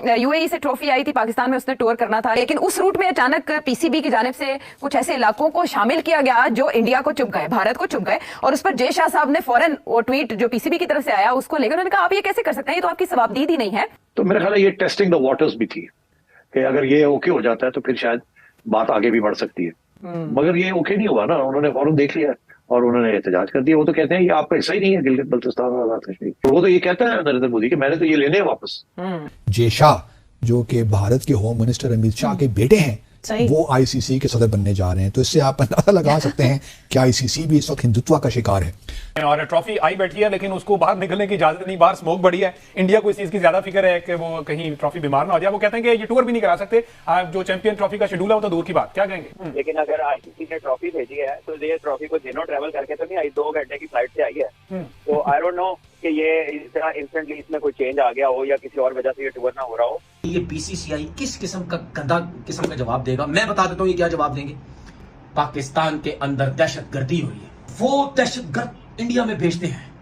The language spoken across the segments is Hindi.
यूएई से ट्रॉफी आई थी, पाकिस्तान में उसने टूर करना था, लेकिन उस रूट में अचानक पीसीबी की जानिब से कुछ ऐसे इलाकों को शामिल किया गया जो इंडिया को चुप गए, भारत को चुप गए, और उस पर जय शाह साहब ने फौरन वो ट्वीट जो पीसीबी की तरफ से आया उसको लेकर उन्होंने कहा आप ये कैसे कर सकते हैं, ये तो आपकी जवाबदेही नहीं है। तो मेरा ख्याल है ये टेस्टिंग द वाटर्स भी थी कि अगर ये ओके हो जाता है तो फिर शायद बात आगे भी बढ़ सकती है, मगर ये ओके नहीं हुआ ना, उन्होंने फौरन देख लिया और उन्होंने एहतजाज कर दिया। वो तो कहते हैं ये आपका हिस्सा ही नहीं है गिलगित बल्तिस्तान और आजाद कश्मीर। वो तो ये कहता है नरेंद्र मोदी कि मैंने तो ये लेने हैं वापस। जय शाह जो कि भारत के होम मिनिस्टर अमित शाह के बेटे हैं, वो आईसीसी के सदर बनने जा रहे हैं, तो इससे आप अंदाजा लगा सकते हैं कि आईसीसी भी इस वक्त हिंदुत्व का शिकार है। और ट्रॉफी आई बैठी है लेकिन उसको बाहर निकलने की इजाजत नहीं, बाहर स्मोक बढ़ी है। इंडिया को इस चीज की ज्यादा फिक्र है कि वो कहीं ट्रॉफी बीमार ना हो जाए। वो कहते हैं कि ये टूर भी नहीं करा सकते, जो चैंपियन ट्रॉफी का शेड्यूल है वो तो दूर की बात, क्या कहेंगे? लेकिन अगर आईसीसी ने ट्रॉफी भेजी है तो ये ट्रॉफी को दिनों ट्रेवल करके तो नहीं आई, 2 घंटे की फ्लाइट से आई है। तो आई डोंट नो कि ये इस तरह इंस्टेंटली इसमें कोई चेंज आ गया हो या किसी और वजह से ये टूर ना हो रहा हो। ये बीसीसीआई किस किस्म का गंदा किस्म का जवाब देगा, मैं बता देता हूँ ये क्या जवाब देंगे। पाकिस्तान के अंदर दहशतगर्दी हो रही है, वो दहशतगर्द इंडिया में भेजते हैं,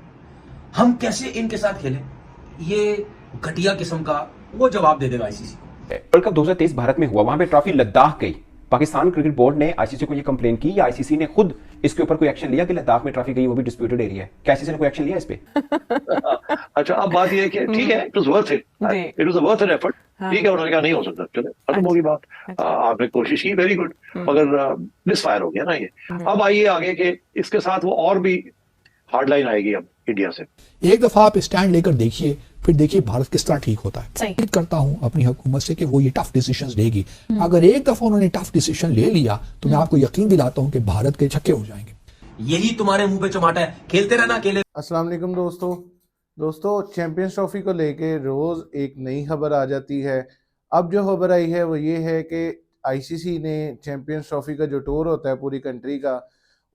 हम कैसे इनके साथ खेलें, ये घटिया किस्म का वो जवाब दे देगा आईसीसी को। वर्ल्ड कप 2023 भारत में हुआ, वहां पे ट्रॉफी लद्दाख गई। पाकिस्तान क्रिकेट बोर्ड ने आईसीसी को ये कंप्लेन की या आईसीसी ने खुद इसके ऊपर कोई एक्शन लिया कि लद्दाख में ट्रॉफी गई, वो भी डिस्प्यूटेड एरिया है, क्या आईसीसी ने कोई एक्शन लिया इस पे? अच्छा, अब बात ये है कि ठीक है, it was worth it, it was worth an effort. ठीक है, उन्होंने कहा नहीं हो सकता, चले खत्म होगी बात, आपने कोशिश की, वेरी गुड, मगर मिसफायर हो गया ना ये। अब आइए आगे के इसके साथ वो और भी हार्ड लाइन आएगी अब इंडिया से। एक दफा आप स्टैंड लेकर देखिए, फिर देखिए भारत किस तरह ठीक होता है। उम्मीद करता हूं अपनी हुकूमत से कि वो ये टफ डिसीजंस लेगी। अगर एक दफा उन्होंने टफ डिसीजन ले लिया तो मैं आपको यकीन दिलाता हूं कि भारत के छक्के हो जाएंगे। यही तुम्हारे मुंह पे चमाटा है, खेलते रहना अकेले। अस्सलाम वालेकुम दोस्तों, चैंपियंस ट्रॉफी को लेके रोज एक नई खबर आ जाती है। अब जो खबर आई है वो ये है कि आईसीसी ने चैंपियंस ट्रॉफी का जो टूर होता है पूरी कंट्री का,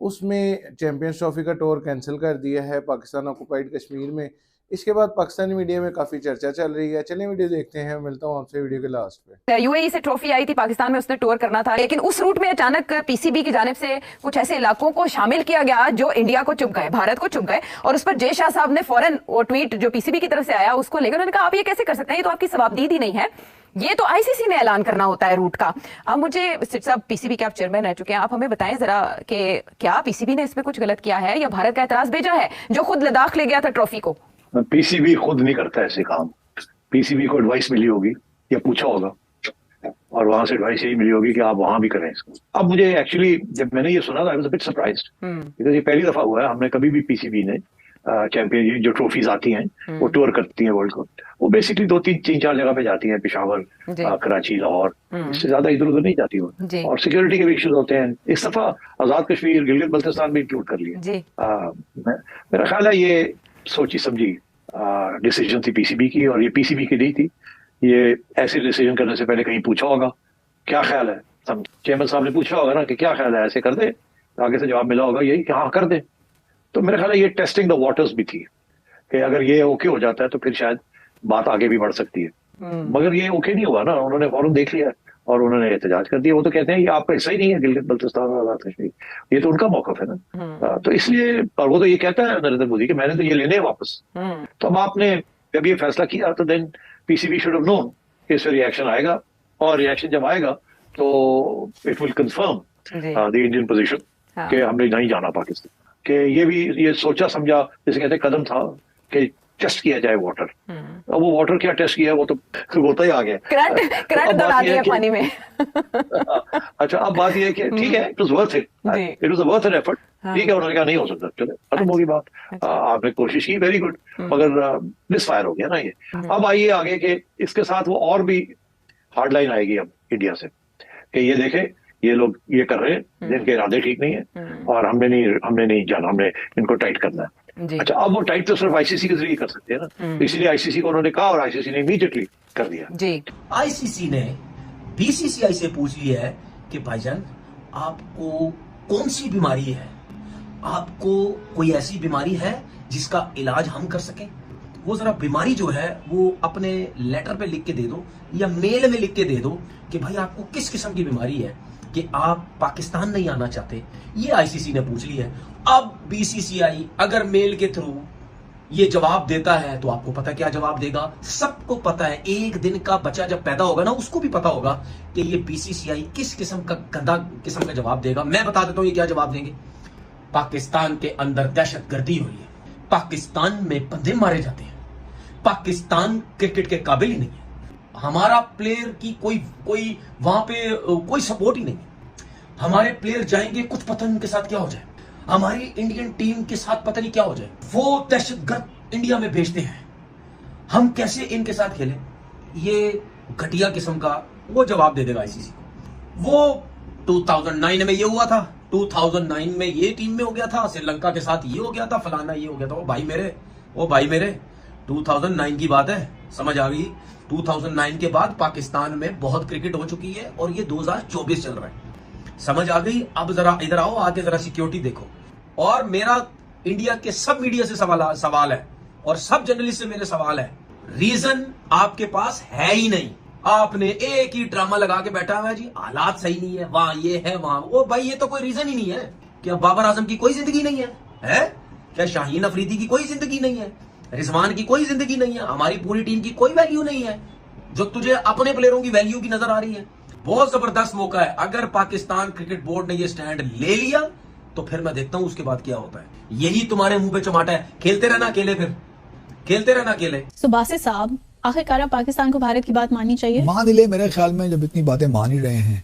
उसमें चैंपियंस ट्रॉफी का टूर कैंसिल कर दिया है पाकिस्तान ऑक्युपाइड कश्मीर में। इसके बाद पाकिस्तानी मीडिया में काफी चर्चा चल रही है। चलिए वीडियो देखते हैं, मिलता हूं आपसे वीडियो के लास्ट पे। यूएई से ट्रॉफी आई थी, पाकिस्तान में उसने टूर करना था, लेकिन उस रूट में अचानक पीसीबी की जानिब से कुछ ऐसे इलाकों को शामिल किया गया जो इंडिया को चुप गए, भारत को चुप गए, और उस पर जय शाह साहब ने फौरन वो ट्वीट जो पीसीबी की तरफ से आया उसको लेकर उन्होंने कहा आप ये कैसे कर सकते हैं, ये तो आपकी जवाबदेही नहीं है, ये तो आईसीसी ने ऐलान करना होता है रूट का। अब मुझे सिट साहब, पीसीबी के आप चेयरमैन रह चुके हैं, आप हमें बताएं जरा कि क्या पीसीबी ने इसमें कुछ गलत किया है या भारत का एतराज भेजा है जो खुद लद्दाख ले गया था ट्रॉफी को? पीसीबी खुद नहीं करता ऐसे काम, पीसीबी को एडवाइस मिली होगी या पूछा होगा और वहां से एडवाइस यही मिली होगी कि आप वहां भी करें इसको। अब मुझे एक्चुअली जब मैंने ये सुना था I was a bit surprised, because ये पहली दफा हुआ है, हमने कभी भी पीसीबी ने चैंपियन जो ट्रॉफीज आती हैं वो टूर करती हैं वर्ल्ड कप, वो बेसिकली 2-3-4 जगह पे जाती हैं, पेशावर, कराची, लाहौर, इससे ज्यादा इधर उधर नहीं जाती वो, और सिक्योरिटी के भी इश्यूज होते हैं। इस दफा आजाद कश्मीर, गिलगित बल्तिस्तान भी इंक्लूड कर लिया। मेरा ख्याल है ये सोची समझी डिसीजन थी पीसीबी की, और ये पीसीबी की नहीं थी, ये ऐसे डिसीजन करने से पहले कहीं पूछा होगा क्या ख्याल है, चेयरमैन साहब ने पूछा होगा ना कि क्या ख्याल है, ऐसे कर दे, आगे से जवाब मिला होगा यही कि हाँ कर दे। तो मेरा ख्याल है ये टेस्टिंग द वाटर्स भी थी कि अगर ये ओके हो जाता है तो फिर शायद बात आगे भी बढ़ सकती है, मगर ये ओके नहीं हुआ ना, उन्होंने फौरन देख लिया और उन्होंने एहतजाज कर दिया। वो तो कहते हैं ये आपका हिस्सा ही नहीं है गिलगित बल्तिस्तान और आजाद कश्मीर, ये तो उनका मौकफ है ना। तो इसलिए, और वो तो ये कहता है नरेंद्र मोदी कि मैंने तो ये लेने हैं वापस। तो अब आपने जब ये फैसला किया तो then PCB should have known कि इस पर रिएक्शन आएगा, और रिएक्शन जब आएगा तो it will confirm the Indian position कि हमने नहीं जाना पाकिस्तान, कि ये भी ये सोचा समझा जैसे कहते कदम था कि टेस्ट किया जाए वाटर। अब वो वाटर क्या टेस्ट किया, वो तो होता ही आ गया, करंट दौड़ा दिया पानी में। अच्छा, अब बात ये है कि ठीक है, it was worth it, it was worth an effort. ठीक है, उन्होंने कहा नहीं हो सकता, चले खत्म होगी बात, आपने कोशिश की, वेरी गुड, मगर मिसफायर हो गया ना ये। अब आइए आगे के इसके साथ वो और भी हार्ड लाइन आएगी अब इंडिया से कि ये देखें ये लोग ये कर रहे हैं, जिनके इरादे ठीक नहीं है, और हमने नहीं जाना, हमने इनको टाइट करना है। अच्छा, अब वो टाइट तो सिर्फ आईसीसी के जरिए कर सकते हैं ना, तो इसलिए आईसीसी को उन्होंने कहा और आईसीसी ने इमीडिएटली कर दिया। आईसीसी ने बीसीसीआई से पूछ लिया है कि भाईजान आपको कौन सी बीमारी है, आपको कोई ऐसी बीमारी है जिसका इलाज हम कर सकें, वो जरा बीमारी जो है वो अपने लेटर पे लिख के दे दो या मेल में लिख के दे दो कि भाई आपको किस किस्म की बीमारी है कि आप पाकिस्तान नहीं आना चाहते। ये आईसीसी ने पूछ लिया है। अब बीसीसीआई अगर मेल के थ्रू ये जवाब देता है तो आपको पता क्या जवाब देगा। सबको पता है, एक दिन का बच्चा जब पैदा होगा ना, उसको भी पता होगा कि ये बीसीसीआई किस किस्म का गंदा किस्म का जवाब देगा। मैं बता देता हूं ये क्या जवाब देंगे। पाकिस्तान के अंदर दहशतगर्दी हुई है, पाकिस्तान में बंदे मारे जाते हैं, पाकिस्तान क्रिकेट के काबिल ही नहीं है, हमारा प्लेयर की कोई वहां पे कोई सपोर्ट ही नहीं है, हमारे प्लेयर जाएंगे कुछ पता नहीं उनके साथ क्या हो जाए, हमारी इंडियन टीम के साथ पता नहीं क्या हो जाए, वो दहशतगर्द इंडिया में भेजते हैं, हम कैसे इनके साथ खेलें। ये घटिया किस्म का वो जवाब दे देगा आईसीसी को। वो 2009 में ये हुआ था, 2009 में ये टीम में हो गया था, श्रीलंका के साथ ये हो गया था, फलाना ये हो गया था। वो भाई मेरे 2009 की बात है, समझ आ गई। 2009 के बाद पाकिस्तान में बहुत क्रिकेट हो चुकी है और ये 2024 चल रहा है, समझ आ गई। अब जरा इधर आओ, आके जरा सिक्योरिटी देखो। और मेरा इंडिया के सब मीडिया से सवाल है और सब जर्नलिस्ट से मेरे सवाल है, रीजन आपके पास है ही नहीं। आपने एक ही ड्रामा लगा के बैठा हुआ है जी, हालात सही नहीं है, वहां ये है वहां वो। भाई ये तो कोई रीजन ही नहीं है। क्या बाबर आजम की कोई जिंदगी नहीं है? क्या शाहीन अफरीदी की कोई जिंदगी नहीं है? रिजवान की कोई जिंदगी नहीं है? हमारी पूरी टीम की कोई वैल्यू नहीं है जो तुझे अपने प्लेयरों की वैल्यू की नजर आ रही है? बहुत जबरदस्त मौका है। अगर पाकिस्तान क्रिकेट बोर्ड ने ये स्टैंड ले लिया तो फिर मैं देखता हूं उसके बाद क्या होता है। यही तुम्हारे मुंह पे चमाटा है, खेलते रहना अकेले, फिर खेलते रहना अकेले। तो बासित साहब, आखिरकार पाकिस्तान को भारत की बात माननी चाहिए? मान ले, मेरे ख्याल में जब इतनी बातें मान ही रहे हैं,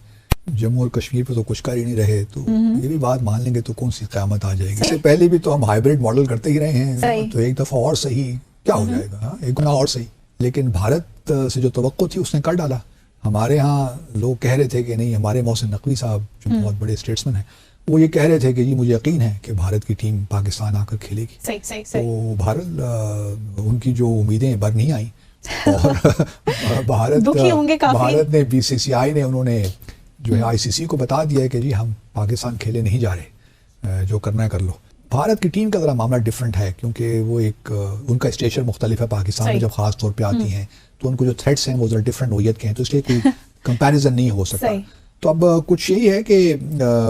जम्मू और कश्मीर पे तो कुछ कर ही नहीं रहे, तो ये भी बात मान लेंगे तो कौन सी क़यामत आ जाएगी। इससे पहले भी तो हम हाइब्रिड मॉडल करते ही रहे हैं, तो एक दफा और सही क्या हो जाएगा, एक गुना और सही। लेकिन भारत से जो तवक्को थी उसने कर डाला। हमारे यहाँ लोग कह रहे थे कि नहीं, हमारे मोहसिन नकवी साहब जो बहुत बड़े स्टेट्समैन हैं, वो ये कह रहे थे कि जी मुझे यकीन है कि भारत की टीम पाकिस्तान आकर खेलेगी। सही। तो भारत, उनकी जो उम्मीदें बर नहीं आई और भारत ने बीसीसीआई ने उन्होंने जो है आईसीसी को बता दिया है कि जी हम पाकिस्तान खेले नहीं जा रहे, जो करना है कर लो। भारत की टीम का ज़रा मामला डिफरेंट है क्योंकि वो एक उनका स्टेचर मुख्तलिफ है। पाकिस्तान में जब खास तौर पे आती हैं तो उनको जो थ्रेट्स हैं वो ज़रा डिफरेंट नोयत के हैं, तो इसलिए कोई कंपैरिजन नहीं हो सकता। तो अब कुछ यही है कि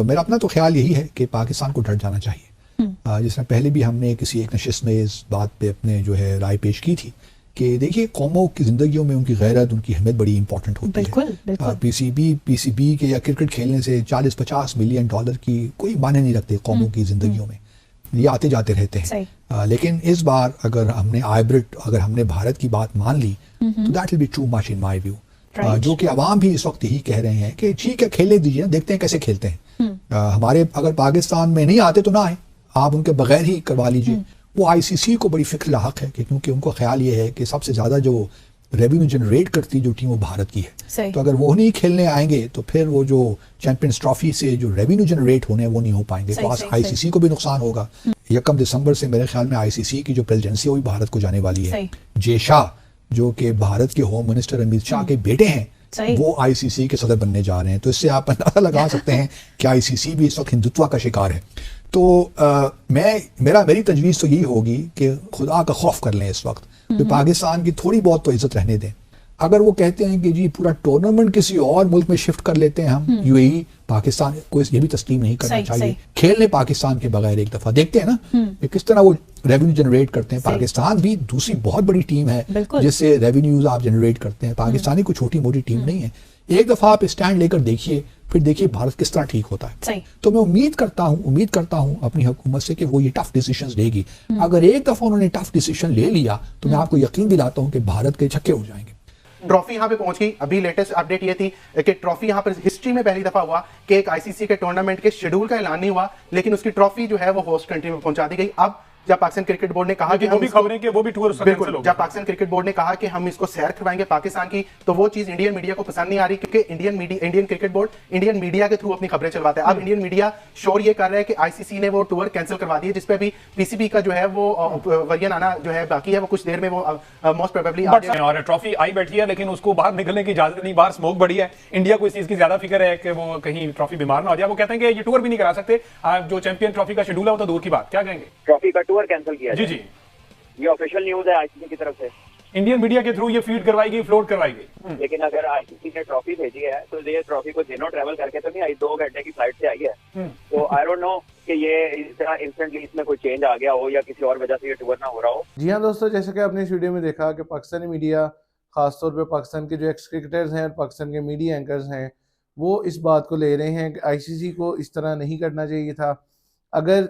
मेरा अपना तो ख्याल यही है कि पाकिस्तान को डट जाना चाहिए। जिसमें पहले भी हमने किसी एक नशिस्त में इस बात पे अपने जो है राय पेश की थी कि देखिए कौमों की जिंदगियों में उनकी गैरत, उनकी अहमियत बड़ी इंपॉर्टेंट होती है। पीसीबी के या क्रिकेट खेलने से 40-50 मिलियन डॉलर की कोई मायने नहीं रखते कौमों की जिंदगियों में, ये आते जाते रहते हैं। लेकिन इस बार अगर हमने भारत की बात मान ली तो that will be too much in my view. जो कि अवाम भी इस वक्त यही कह रहे हैं कि ठीक है खेलने दीजिए ना, देखते हैं कैसे खेलते हैं। हमारे अगर पाकिस्तान में नहीं आते तो ना आए, आप उनके बगैर ही करवा लीजिए। वो आईसीसी को बड़ी फिक्र लाहक है क्योंकि उनको ख्याल ये है कि सबसे ज्यादा जो रेवेन्यू जनरेट करती जो टीम वो भारत की है। तो अगर वो नहीं खेलने आएंगे तो फिर वो जो चैंपियंस ट्रॉफी से जो रेवेन्यू जनरेट होने वो नहीं हो पाएंगे। तो आईसीसी को भी नुकसान होगा। 1 दिसंबर से मेरे ख्याल में आईसीसी की जो प्रेसिडेंसी है वो भी भारत को जाने वाली है। जय शाह जो कि भारत के होम मिनिस्टर अमित शाह के बेटे हैं, वो आईसीसी के सदर बनने जा रहे हैं। तो इससे आप अंदाजा लगा सकते हैं कि आईसीसी भी इस वक्त हिंदुत्व का शिकार है। तो मेरी तजवीज़ तो यही होगी कि खुदा का खौफ कर लें इस वक्त, तो पाकिस्तान की थोड़ी बहुत तो इज्जत रहने दें। अगर वो कहते हैं कि जी पूरा टूर्नामेंट किसी और मुल्क में शिफ्ट कर लेते हैं हम, यूएई, पाकिस्तान को ये भी तस्लीम नहीं करना चाहिए। खेलने पाकिस्तान के बगैर एक दफा देखते हैं ना कि किस तरह वो रेवेन्यू जनरेट करते हैं। पाकिस्तान भी दूसरी बहुत बड़ी टीम है जिससे रेवेन्यूज आप जनरेट करते हैं। पाकिस्तानी कोई छोटी मोटी टीम नहीं है। एक दफा आप स्टैंड लेकर देखिए, फिर देखिए भारत किस तरह ठीक होता है। तो मैं उम्मीद करता हूँ अपनी हुकूमत से कि वो ये टफ डिसीजंस लेगी। अगर एक दफा उन्होंने टफ डिसीजन ले लिया तो मैं आपको यकीन दिलाता हूँ कि भारत के छक्के हो जाएंगे। ट्रॉफी यहाँ पे पहुंच गई। अभी लेटेस्ट अपडेट ये थी कि ट्रॉफी यहाँ पर हिस्ट्री में पहली दफा हुआ कि एक आईसीसी के टूर्नामेंट के शेड्यूल का ऐलान नहीं हुआ, लेकिन उसकी ट्रॉफी जो है वो होस्ट कंट्री में पहुंचा दी गई। अब जब पाकिस्तान क्रिकेट बोर्ड ने कहा कि वो भी खबरें कि वो भी टूर बिल्कुल, जब पाकिस्तान क्रिकेट बोर्ड ने कहा कि हम इसको सैर करवाएंगे पाकिस्तान की, तो वो चीज इंडियन मीडिया को पसंद नहीं आ रही क्योंकि Indian cricket board Indian media के थ्रू अपनी खबरें चलवाता है। अब इंडियन मीडिया शोर ये कर रहा है कि आईसीसी ने वो टूर कैंसिल करवा दिया, जिसपे भी पीसीबी का जो है वो वर्जन आना जो है बाकी है, वो कुछ देर में वो मोस्ट प्रोबेबली और ट्रॉफी आई बैठी है लेकिन उसको बाहर निकलने की इजाजत नहीं। बाहर स्मोक बड़ी है। इंडिया को इस चीज की ज्यादा फिक्र है कि वो कहीं ट्रॉफी बीमार ना हो जाए। वो कहते हैं कि ये टूर भी नहीं करा सकते, जो चैंपियन ट्रॉफी का शेड्यूल है वो तो दूर की बात। क्या कहेंगे? ट्रॉफी का टूर कैंसिल किया जी। ये ऑफिशियल न्यूज है आईसीसी की तरफ से। इंडियन मीडिया के थ्रू ये फीड करवाई गई, फ्लोट करवाई गई। लेकिन अगर आईसीसी ने ट्रॉफी भेजी है तो ये ट्रॉफी को दिनों ट्रेवल करके तो नहीं आई, 2 घंटे की फ्लाइट से आई है। तो आई डोंट नो कि ये इस तरह इंस्टेंटली इसमें कोई चेंज आ गया हो या किसी और वजह से ये टूर ना हो रहा हो। जी हाँ दोस्तों, जैसे कि आपने इस वीडियो में देखा कि पाकिस्तानी मीडिया, खासतौर पे पाकिस्तान के जो एक्स क्रिकेटर्स हैं और पाकिस्तान के मीडिया एंकर्स हैं, वो इस बात को ले रहे हैं कि आईसीसी को इस तरह नहीं करना चाहिए था। अगर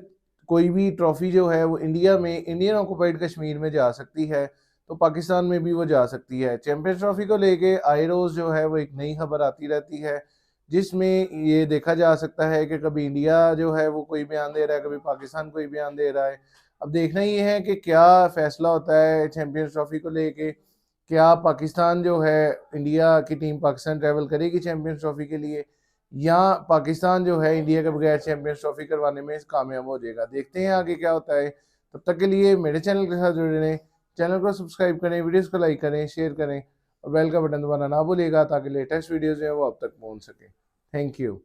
कोई भी ट्रॉफी जो है वो इंडिया में, इंडियन ऑक्युपाइड कश्मीर में जा सकती है तो पाकिस्तान में भी वो जा सकती है। चैंपियंस ट्रॉफी को लेके आए रोज़ जो है वो एक नई खबर आती रहती है, जिसमें ये देखा जा सकता है कि कभी इंडिया जो है वो कोई बयान दे रहा है, कभी पाकिस्तान कोई बयान दे रहा है। अब देखना ये है कि क्या फैसला होता है चैंपियंस ट्रॉफी को लेके। क्या पाकिस्तान जो है, इंडिया की टीम पाकिस्तान ट्रैवल करेगी चैंपियंस ट्रॉफी के लिए, या पाकिस्तान जो है इंडिया के बगैर चैंपियंस ट्रॉफी करवाने में कामयाब हो जाएगा। देखते हैं आगे क्या होता है। तब तक के लिए मेरे चैनल के साथ जुड़े रहें, चैनल को सब्सक्राइब करें, वीडियोस को लाइक करें, शेयर करें और बेल का बटन दबाना ना भूलिएगा ताकि लेटेस्ट वीडियोज़ जो है वो आप तक पहुँच सके। Thank you.